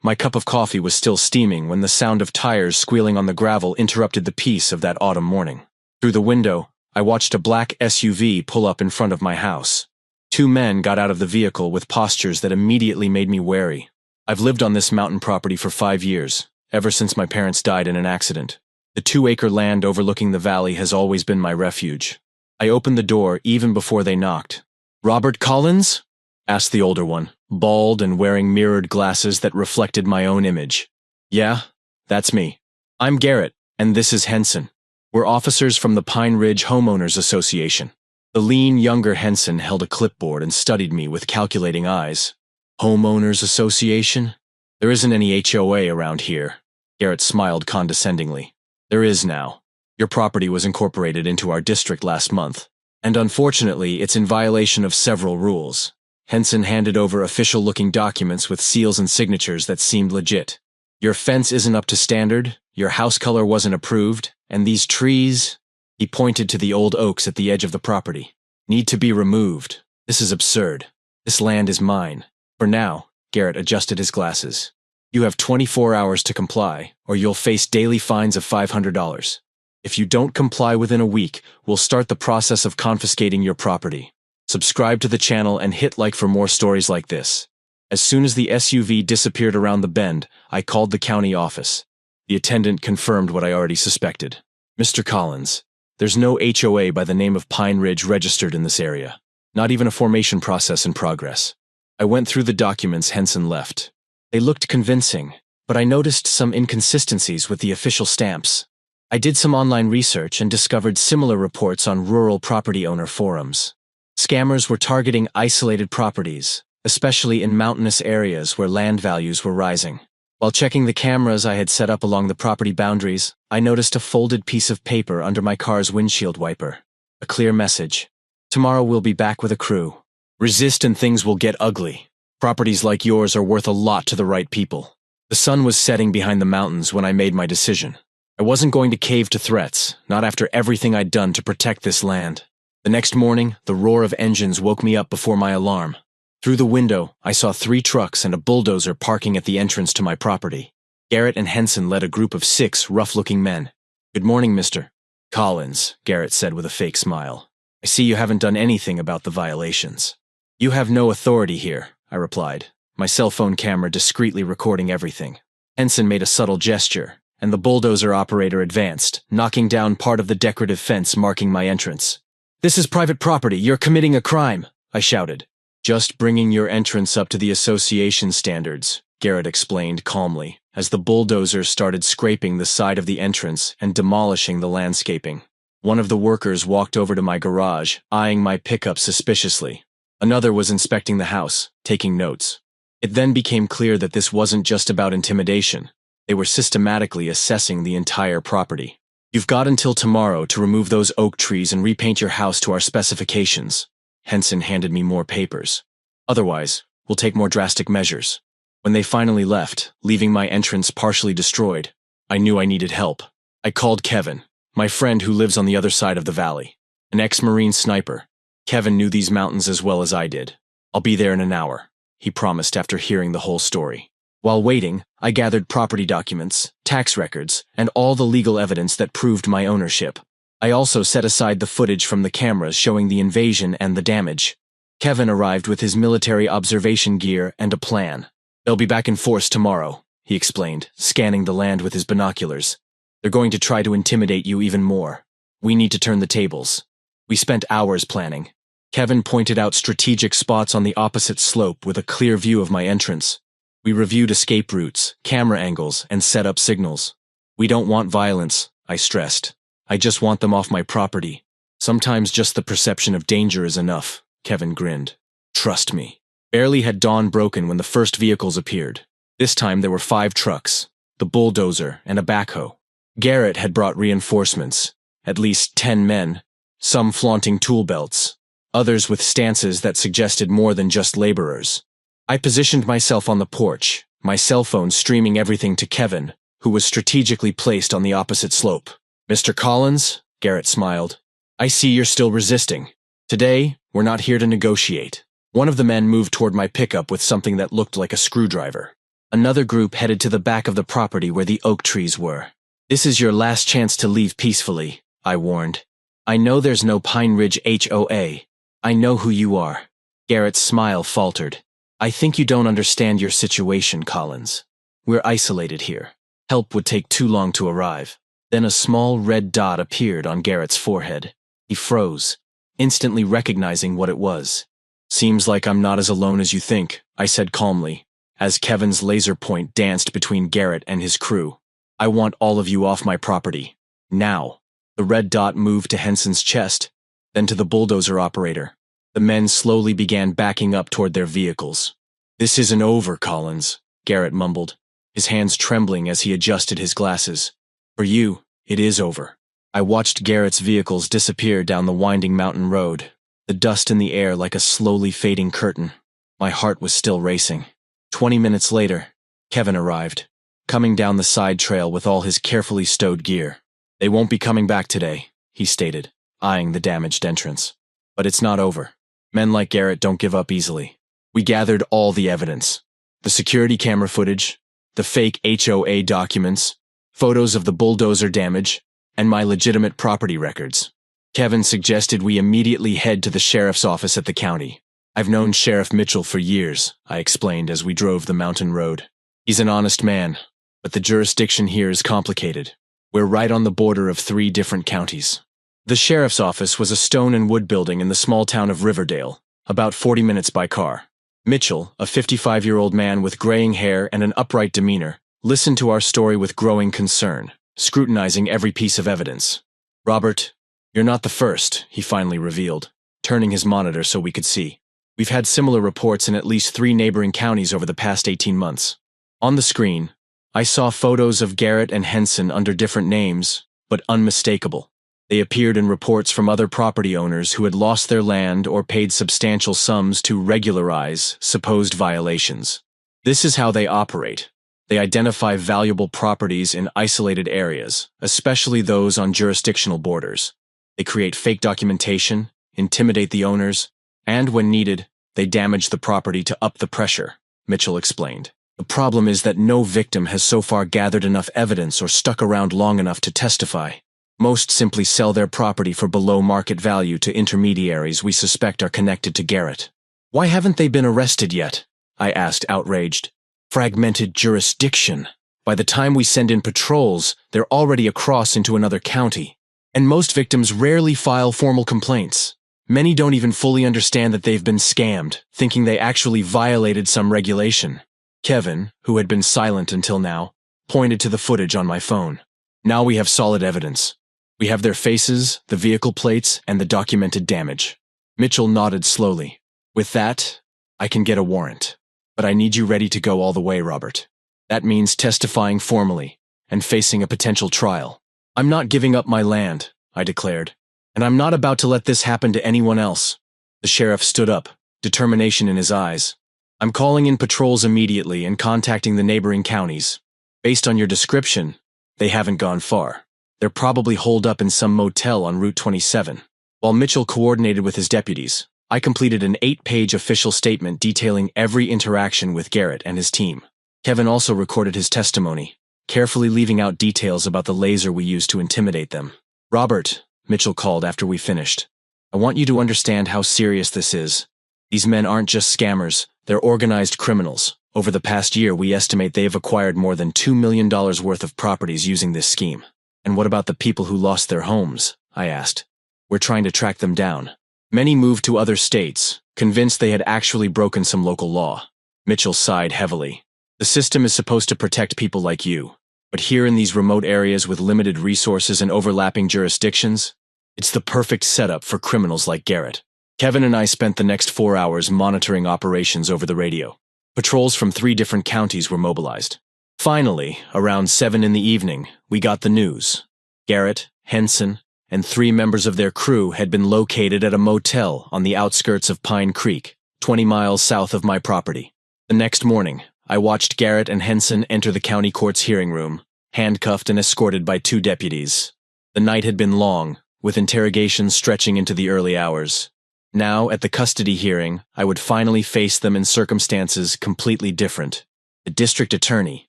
My cup of coffee was still steaming when the sound of tires squealing on the gravel interrupted the peace of that autumn morning. Through the window, I watched a black SUV pull up in front of my house. Two men got out of the vehicle with postures that immediately made me wary. I've lived on this mountain property for 5 years, ever since my parents died in an accident. The 2-acre land overlooking the valley has always been my refuge. I opened the door even before they knocked. "Robert Collins?" asked the older one, bald and wearing mirrored glasses that reflected my own image. "Yeah, that's me. I'm Garrett, and this is Henson. We're officers from the Pine Ridge Homeowners Association." The lean, younger Henson held a clipboard and studied me with calculating eyes. "Homeowners Association? There isn't any HOA around here." Garrett smiled condescendingly. "There is now. Your property was incorporated into our district last month, and unfortunately it's in violation of several rules." Henson handed over official-looking documents with seals and signatures that seemed legit. "Your fence isn't up to standard, your house color wasn't approved, and these trees," he pointed to the old oaks at the edge of the property, "need to be removed. This is absurd. This land is mine. For now," Garrett adjusted his glasses. "You have 24 hours to comply, or you'll face daily fines of $500. If you don't comply within a week, we'll start the process of confiscating your property. Subscribe to the channel and hit like for more stories like this." As soon as the SUV disappeared around the bend, I called the county office. The attendant confirmed what I already suspected. "Mr. Collins, there's no HOA by the name of Pine Ridge registered in this area. Not even a formation process in progress." I went through the documents Henson left. They looked convincing, but I noticed some inconsistencies with the official stamps. I did some online research and discovered similar reports on rural property owner forums. Scammers were targeting isolated properties, especially in mountainous areas where land values were rising. While checking the cameras I had set up along the property boundaries, I noticed a folded piece of paper under my car's windshield wiper. A clear message. "Tomorrow we'll be back with a crew. Resist and things will get ugly. Properties like yours are worth a lot to the right people." The sun was setting behind the mountains when I made my decision. I wasn't going to cave to threats, not after everything I'd done to protect this land. The next morning, the roar of engines woke me up before my alarm. Through the window, I saw 3 trucks and a bulldozer parking at the entrance to my property. Garrett and Henson led a group of 6 rough-looking men. "Good morning, Mr. Collins," Garrett said with a fake smile. "I see you haven't done anything about the violations." "You have no authority here," I replied, my cell phone camera discreetly recording everything. Henson made a subtle gesture, and the bulldozer operator advanced, knocking down part of the decorative fence marking my entrance. "This is private property. You're committing a crime," I shouted. "Just bringing your entrance up to the association standards," Garrett explained calmly, as the bulldozer started scraping the side of the entrance and demolishing the landscaping. One of the workers walked over to my garage, eyeing my pickup suspiciously. Another was inspecting the house, taking notes. It then became clear that this wasn't just about intimidation. They were systematically assessing the entire property. "You've got until tomorrow to remove those oak trees and repaint your house to our specifications." Henson handed me more papers. "Otherwise, we'll take more drastic measures." When they finally left, leaving my entrance partially destroyed, I knew I needed help. I called Kevin, my friend who lives on the other side of the valley, an ex-Marine sniper. Kevin knew these mountains as well as I did. "I'll be there in an hour," he promised after hearing the whole story. While waiting, I gathered property documents, tax records, and all the legal evidence that proved my ownership. I also set aside the footage from the cameras showing the invasion and the damage. Kevin arrived with his military observation gear and a plan. "They'll be back in force tomorrow," he explained, scanning the land with his binoculars. "They're going to try to intimidate you even more. We need to turn the tables." We spent hours planning. Kevin pointed out strategic spots on the opposite slope with a clear view of my entrance. We reviewed escape routes, camera angles, and set up signals. "We don't want violence," I stressed. "I just want them off my property." "Sometimes just the perception of danger is enough," Kevin grinned. "Trust me." Barely had dawn broken when the first vehicles appeared. This time there were 5 trucks, the bulldozer, and a backhoe. Garrett had brought reinforcements, at least 10 men, some flaunting tool belts, others with stances that suggested more than just laborers. I positioned myself on the porch, my cell phone streaming everything to Kevin, who was strategically placed on the opposite slope. "Mr. Collins," Garrett smiled, "I see you're still resisting. Today, we're not here to negotiate." One of the men moved toward my pickup with something that looked like a screwdriver. Another group headed to the back of the property where the oak trees were. "This is your last chance to leave peacefully," I warned. "I know there's no Pine Ridge HOA. I know who you are." Garrett's smile faltered. "I think you don't understand your situation, Collins. We're isolated here. Help would take too long to arrive." Then a small red dot appeared on Garrett's forehead. He froze, instantly recognizing what it was. "Seems like I'm not as alone as you think," I said calmly, as Kevin's laser point danced between Garrett and his crew. "I want all of you off my property. Now." The red dot moved to Henson's chest, then to the bulldozer operator. The men slowly began backing up toward their vehicles. "This isn't over, Collins," Garrett mumbled, his hands trembling as he adjusted his glasses. "For you, it is over." I watched Garrett's vehicles disappear down the winding mountain road, the dust in the air like a slowly fading curtain. My heart was still racing. 20 minutes later, Kevin arrived, coming down the side trail with all his carefully stowed gear. "They won't be coming back today," he stated, eyeing the damaged entrance. "But it's not over. Men like Garrett don't give up easily." We gathered all the evidence: the security camera footage, the fake HOA documents, photos of the bulldozer damage, and my legitimate property records. Kevin suggested we immediately head to the sheriff's office at the county. "I've known Sheriff Mitchell for years," I explained as we drove the mountain road. "He's an honest man, but the jurisdiction here is complicated. We're right on the border of 3 different counties." The sheriff's office was a stone and wood building in the small town of Riverdale, about 40 minutes by car. Mitchell, a 55-year-old man with graying hair and an upright demeanor, listened to our story with growing concern, scrutinizing every piece of evidence. "Robert, you're not the first," he finally revealed, turning his monitor so we could see. "We've had similar reports in at least 3 neighboring counties over the past 18 months. On the screen, I saw photos of Garrett and Henson under different names, but unmistakable. They appeared in reports from other property owners who had lost their land or paid substantial sums to regularize supposed violations. This is how they operate. They identify valuable properties in isolated areas, especially those on jurisdictional borders. They create fake documentation, intimidate the owners, and when needed, they damage the property to up the pressure," Mitchell explained. "The problem is that no victim has so far gathered enough evidence or stuck around long enough to testify. Most simply sell their property for below market value to intermediaries we suspect are connected to Garrett." "Why haven't they been arrested yet?" I asked, outraged. "Fragmented jurisdiction. By the time we send in patrols, they're already across into another county. And most victims rarely file formal complaints. Many don't even fully understand that they've been scammed, thinking they actually violated some regulation." Kevin, who had been silent until now, pointed to the footage on my phone. "Now we have solid evidence. We have their faces, the vehicle plates, and the documented damage." Mitchell nodded slowly. "With that, I can get a warrant. But I need you ready to go all the way, Robert. That means testifying formally and facing a potential trial." "I'm not giving up my land," I declared. "And I'm not about to let this happen to anyone else." The sheriff stood up, determination in his eyes. "I'm calling in patrols immediately and contacting the neighboring counties. Based on your description, they haven't gone far. They're probably holed up in some motel on Route 27. While Mitchell coordinated with his deputies, I completed an 8-page official statement detailing every interaction with Garrett and his team. Kevin also recorded his testimony, carefully leaving out details about the laser we used to intimidate them. "Robert," Mitchell called after we finished, "I want you to understand how serious this is. These men aren't just scammers, they're organized criminals. Over the past year, we estimate they've acquired more than $2 million worth of properties using this scheme." "And what about the people who lost their homes?" I asked. "We're trying to track them down. Many moved to other states, convinced they had actually broken some local law." Mitchell sighed heavily. "The system is supposed to protect people like you. But here in these remote areas with limited resources and overlapping jurisdictions, it's the perfect setup for criminals like Garrett." Kevin and I spent the next 4 hours monitoring operations over the radio. Patrols from 3 different counties were mobilized. Finally, around 7 in the evening, we got the news. Garrett, Henson, and 3 members of their crew had been located at a motel on the outskirts of Pine Creek, 20 miles south of my property. The next morning, I watched Garrett and Henson enter the county court's hearing room, handcuffed and escorted by 2 deputies. The night had been long, with interrogations stretching into the early hours. Now, at the custody hearing, I would finally face them in circumstances completely different. The district attorney,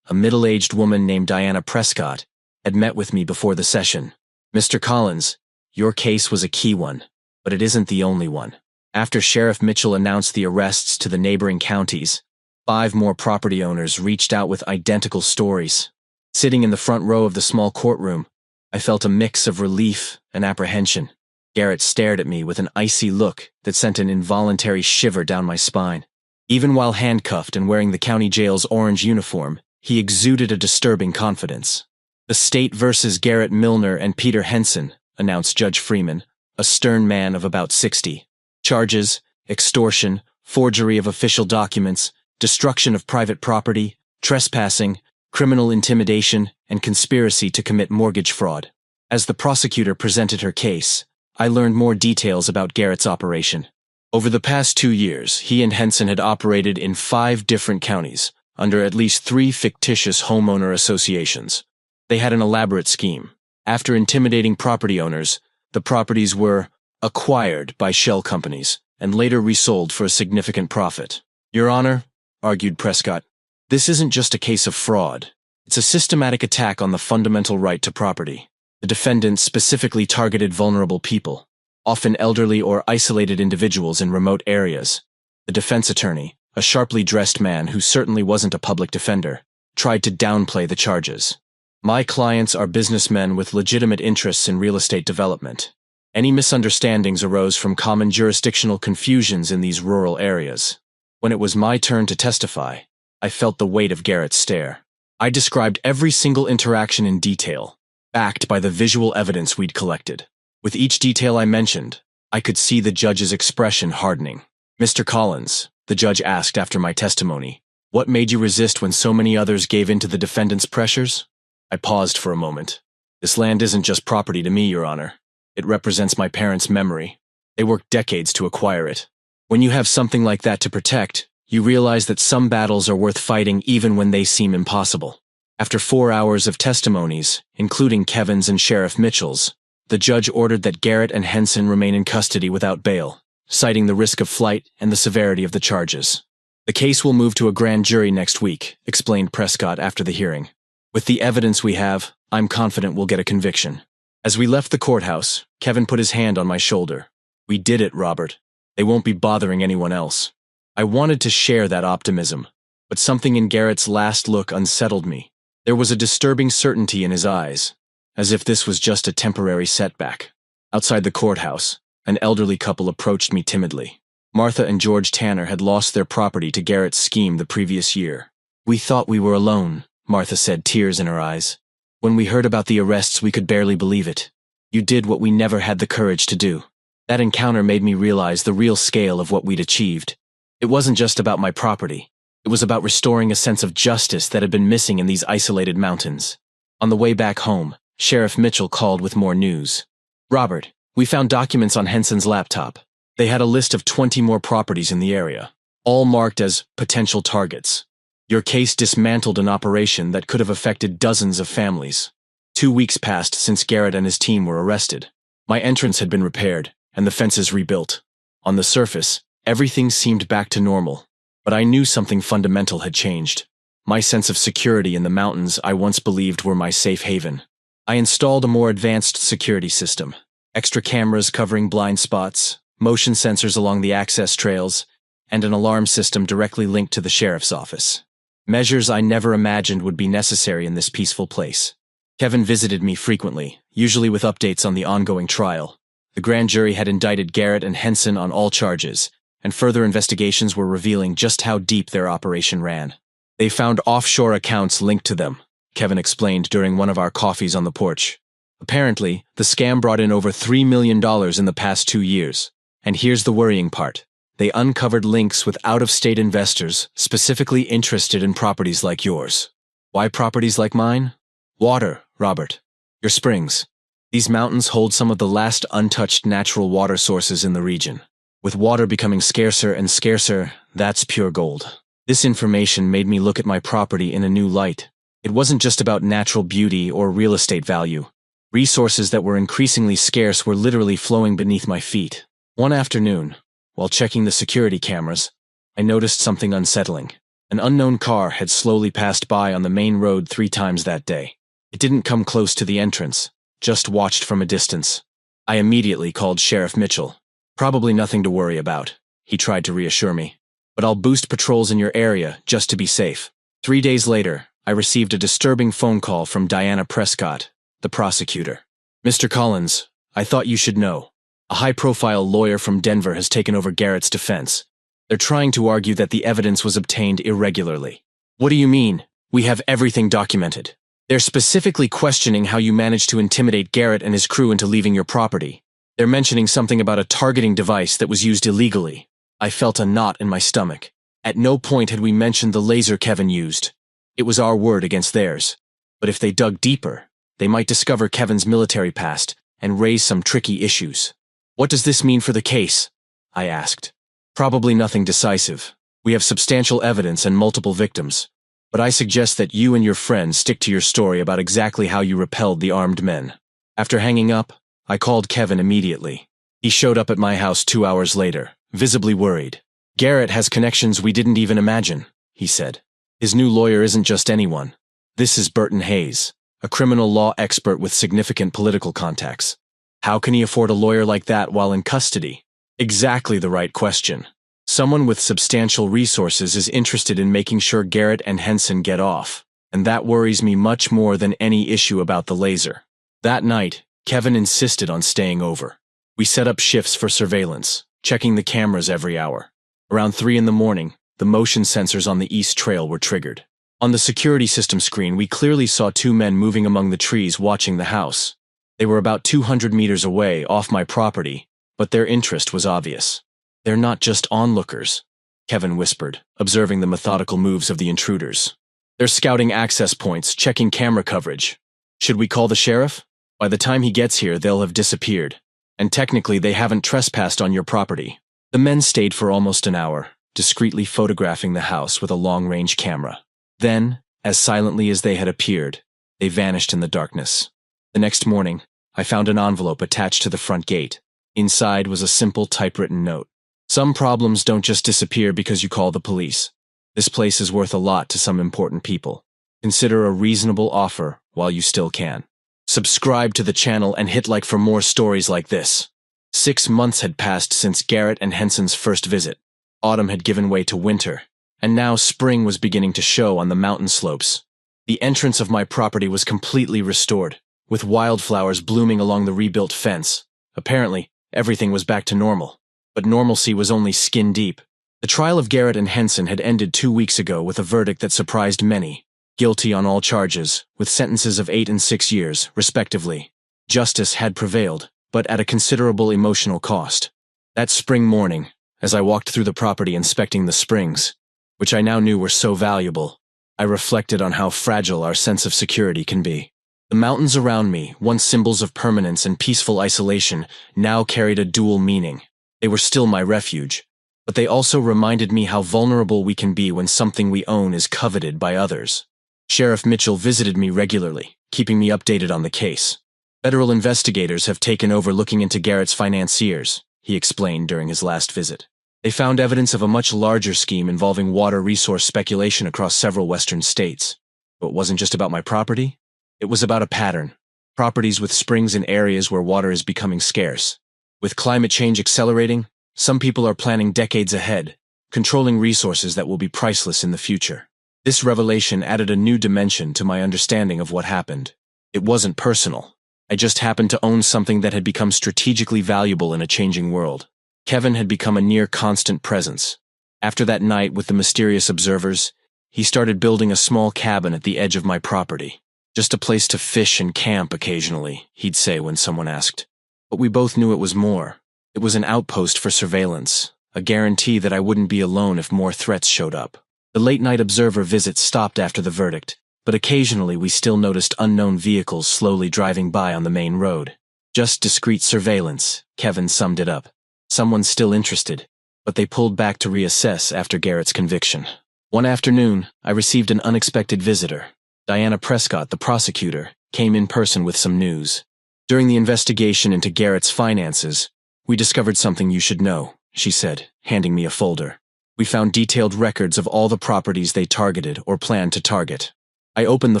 a middle-aged woman named Diana Prescott, had met with me before the session. "Mr. Collins, your case was a key one, but it isn't the only one." After Sheriff Mitchell announced the arrests to the neighboring counties, 5 more property owners reached out with identical stories. Sitting in the front row of the small courtroom, I felt a mix of relief and apprehension. Garrett stared at me with an icy look that sent an involuntary shiver down my spine. Even while handcuffed and wearing the county jail's orange uniform, he exuded a disturbing confidence. "The state versus Garrett Milner and Peter Henson," announced Judge Freeman, a stern man of about 60. "Charges: extortion, forgery of official documents, destruction of private property, trespassing, criminal intimidation, and conspiracy to commit mortgage fraud." As the prosecutor presented her case, I learned more details about Garrett's operation. Over the past 2 years, he and Henson had operated in 5 different counties, under at least 3 fictitious homeowner associations. They had an elaborate scheme. After intimidating property owners, the properties were acquired by shell companies and later resold for a significant profit. "Your Honor," argued Prescott, "this isn't just a case of fraud. It's a systematic attack on the fundamental right to property. The defendants specifically targeted vulnerable people, often elderly or isolated individuals in remote areas." The defense attorney, a sharply dressed man who certainly wasn't a public defender, tried to downplay the charges. "My clients are businessmen with legitimate interests in real estate development. Any misunderstandings arose from common jurisdictional confusions in these rural areas." When it was my turn to testify, I felt the weight of Garrett's stare. I described every single interaction in detail, backed by the visual evidence we'd collected. With each detail I mentioned, I could see the judge's expression hardening. "Mr. Collins," the judge asked after my testimony, "what made you resist when so many others gave in to the defendant's pressures?" I paused for a moment. "This land isn't just property to me, Your Honor. It represents my parents' memory. They worked decades to acquire it. When you have something like that to protect, you realize that some battles are worth fighting even when they seem impossible." After 4 hours of testimonies, including Kevin's and Sheriff Mitchell's, the judge ordered that Garrett and Henson remain in custody without bail, citing the risk of flight and the severity of the charges. "The case will move to a grand jury next week," explained Prescott after the hearing. "With the evidence we have, I'm confident we'll get a conviction." As we left the courthouse, Kevin put his hand on my shoulder. "We did it, Robert. They won't be bothering anyone else." I wanted to share that optimism, but something in Garrett's last look unsettled me. There was a disturbing certainty in his eyes, as if this was just a temporary setback. Outside the courthouse, an elderly couple approached me timidly. Martha and George Tanner had lost their property to Garrett's scheme the previous year. "We thought we were alone," Martha said, tears in her eyes. "When we heard about the arrests, we could barely believe it. You did what we never had the courage to do." That encounter made me realize the real scale of what we'd achieved. It wasn't just about my property. It was about restoring a sense of justice that had been missing in these isolated mountains. On the way back home, Sheriff Mitchell called with more news. "Robert, we found documents on Henson's laptop. They had a list of 20 more properties in the area, all marked as potential targets. Your case dismantled an operation that could have affected dozens of families." 2 weeks passed since Garrett and his team were arrested. My entrance had been repaired, and the fences rebuilt. On the surface, everything seemed back to normal, but I knew something fundamental had changed. My sense of security in the mountains I once believed were my safe haven. I installed a more advanced security system, extra cameras covering blind spots, motion sensors along the access trails, and an alarm system directly linked to the sheriff's office. Measures I never imagined would be necessary in this peaceful place. Kevin visited me frequently, usually with updates on the ongoing trial. The grand jury had indicted Garrett and Henson on all charges, and further investigations were revealing just how deep their operation ran. "They found offshore accounts linked to them," Kevin explained during one of our coffees on the porch. "Apparently, the scam brought in over $3 million in the past 2 years. And here's the worrying part. They uncovered links with out-of-state investors specifically interested in properties like yours." "Why properties like mine?" "Water, Robert. Your springs. These mountains hold some of the last untouched natural water sources in the region. With water becoming scarcer and scarcer, that's pure gold." This information made me look at my property in a new light. It wasn't just about natural beauty or real estate value. Resources that were increasingly scarce were literally flowing beneath my feet. One afternoon, while checking the security cameras, I noticed something unsettling. An unknown car had slowly passed by on the main road 3 times that day. It didn't come close to the entrance, just watched from a distance. I immediately called Sheriff Mitchell. "Probably nothing to worry about," he tried to reassure me. "But I'll boost patrols in your area just to be safe." 3 days later, I received a disturbing phone call from Diana Prescott, the prosecutor. "Mr. Collins, I thought you should know. A high-profile lawyer from Denver has taken over Garrett's defense. They're trying to argue that the evidence was obtained irregularly." "What do you mean? We have everything documented." "They're specifically questioning how you managed to intimidate Garrett and his crew into leaving your property. They're mentioning something about a targeting device that was used illegally." I felt a knot in my stomach. At no point had we mentioned the laser Kevin used. It was our word against theirs. But if they dug deeper, they might discover Kevin's military past and raise some tricky issues. "What does this mean for the case?" I asked. "Probably nothing decisive. We have substantial evidence and multiple victims. But I suggest that you and your friend stick to your story about exactly how you repelled the armed men." After hanging up, I called Kevin immediately. He showed up at my house 2 hours later, visibly worried. "Garrett has connections we didn't even imagine," he said. "His new lawyer isn't just anyone. This is Burton Hayes, a criminal law expert with significant political contacts. How can he afford a lawyer like that while in custody?" Exactly the right question. Someone with substantial resources is interested in making sure Garrett and Henson get off, and that worries me much more than any issue about the laser. That night, Kevin insisted on staying over. We set up shifts for surveillance, checking the cameras every hour. Around 3 in the morning, the motion sensors on the east trail were triggered. On the security system screen, we clearly saw 2 men moving among the trees watching the house. They were about 200 meters away, off my property, but their interest was obvious. "They're not just onlookers," Kevin whispered, observing the methodical moves of the intruders. "They're scouting access points, checking camera coverage. Should we call the sheriff? By the time he gets here, they'll have disappeared. And technically, they haven't trespassed on your property." The men stayed for almost an hour, discreetly photographing the house with a long-range camera. Then, as silently as they had appeared, they vanished in the darkness. The next morning, I found an envelope attached to the front gate. Inside was a simple typewritten note. "Some problems don't just disappear because you call the police. This place is worth a lot to some important people. Consider a reasonable offer while you still can. Subscribe to the channel and hit like for more stories like this." 6 months had passed since Garrett and Henson's first visit. Autumn had given way to winter, and now spring was beginning to show on the mountain slopes. The entrance of my property was completely restored, with wildflowers blooming along the rebuilt fence. Apparently, everything was back to normal. But normalcy was only skin deep. The trial of Garrett and Henson had ended 2 weeks ago with a verdict that surprised many. Guilty on all charges, with sentences of 8 and 6 years, respectively. Justice had prevailed, but at a considerable emotional cost. That spring morning, as I walked through the property inspecting the springs, which I now knew were so valuable, I reflected on how fragile our sense of security can be. The mountains around me, once symbols of permanence and peaceful isolation, now carried a dual meaning. They were still my refuge, but they also reminded me how vulnerable we can be when something we own is coveted by others. Sheriff Mitchell visited me regularly, keeping me updated on the case. "Federal investigators have taken over looking into Garrett's financiers," he explained during his last visit. "They found evidence of a much larger scheme involving water resource speculation across several western states. But it wasn't just about my property. It was about a pattern. Properties with springs in areas where water is becoming scarce. With climate change accelerating, some people are planning decades ahead, controlling resources that will be priceless in the future." This revelation added a new dimension to my understanding of what happened. It wasn't personal. I just happened to own something that had become strategically valuable in a changing world. Kevin had become a near constant presence. After that night with the mysterious observers, he started building a small cabin at the edge of my property. "Just a place to fish and camp occasionally," he'd say when someone asked. But we both knew it was more. It was an outpost for surveillance, a guarantee that I wouldn't be alone if more threats showed up. The late-night observer visits stopped after the verdict, but occasionally we still noticed unknown vehicles slowly driving by on the main road. "Just discreet surveillance," Kevin summed it up. "Someone still interested, but they pulled back to reassess after Garrett's conviction." One afternoon, I received an unexpected visitor. Diana Prescott, the prosecutor, came in person with some news. "During the investigation into Garrett's finances, we discovered something you should know," she said, handing me a folder. We found detailed records of all the properties they targeted or planned to target. I opened the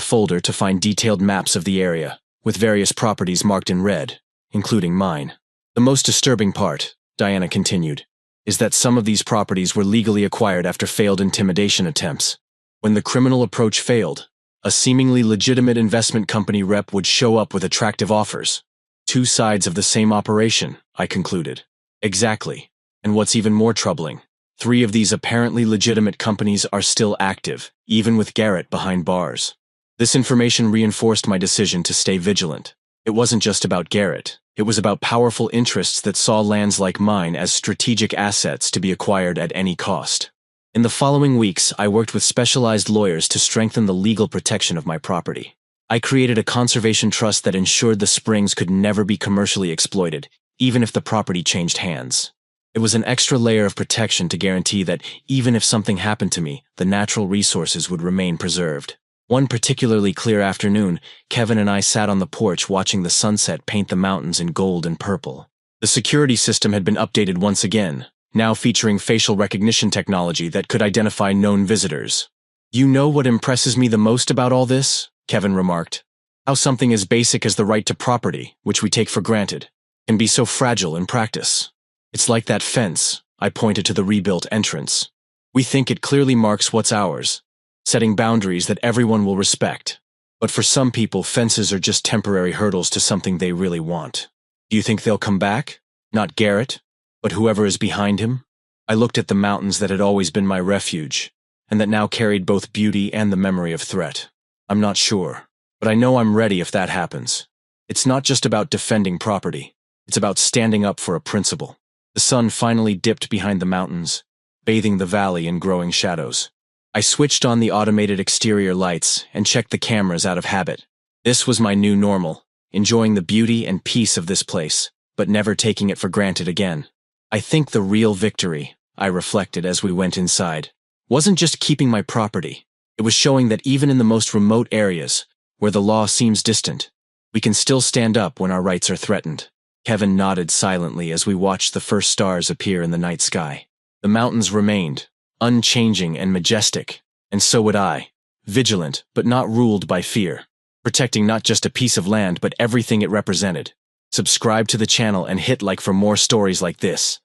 folder to find detailed maps of the area, with various properties marked in red, including mine. The most disturbing part, Diana continued, is that some of these properties were legally acquired after failed intimidation attempts. When the criminal approach failed, a seemingly legitimate investment company rep would show up with attractive offers. Two sides of the same operation, I concluded. Exactly. And what's even more troubling, 3 of these apparently legitimate companies are still active, even with Garrett behind bars. This information reinforced my decision to stay vigilant. It wasn't just about Garrett. It was about powerful interests that saw lands like mine as strategic assets to be acquired at any cost. In the following weeks, I worked with specialized lawyers to strengthen the legal protection of my property. I created a conservation trust that ensured the springs could never be commercially exploited, even if the property changed hands. It was an extra layer of protection to guarantee that even if something happened to me, the natural resources would remain preserved. One particularly clear afternoon, Kevin and I sat on the porch watching the sunset paint the mountains in gold and purple. The security system had been updated once again, now featuring facial recognition technology that could identify known visitors. "You know what impresses me the most about all this?" Kevin remarked. "How something as basic as the right to property, which we take for granted, can be so fragile in practice. It's like that fence," I pointed to the rebuilt entrance. "We think it clearly marks what's ours, setting boundaries that everyone will respect. But for some people, fences are just temporary hurdles to something they really want. Do you think they'll come back? Not Garrett, but whoever is behind him?" I looked at the mountains that had always been my refuge, and that now carried both beauty and the memory of threat. "I'm not sure, but I know I'm ready if that happens. It's not just about defending property. It's about standing up for a principle." The sun finally dipped behind the mountains, bathing the valley in growing shadows. I switched on the automated exterior lights and checked the cameras out of habit. This was my new normal, enjoying the beauty and peace of this place, but never taking it for granted again. I think the real victory, I reflected as we went inside, wasn't just keeping my property. It was showing that even in the most remote areas, where the law seems distant, we can still stand up when our rights are threatened. Kevin nodded silently as we watched the first stars appear in the night sky. The mountains remained, unchanging and majestic, and so would I, vigilant but not ruled by fear, protecting not just a piece of land but everything it represented. Subscribe to the channel and hit like for more stories like this.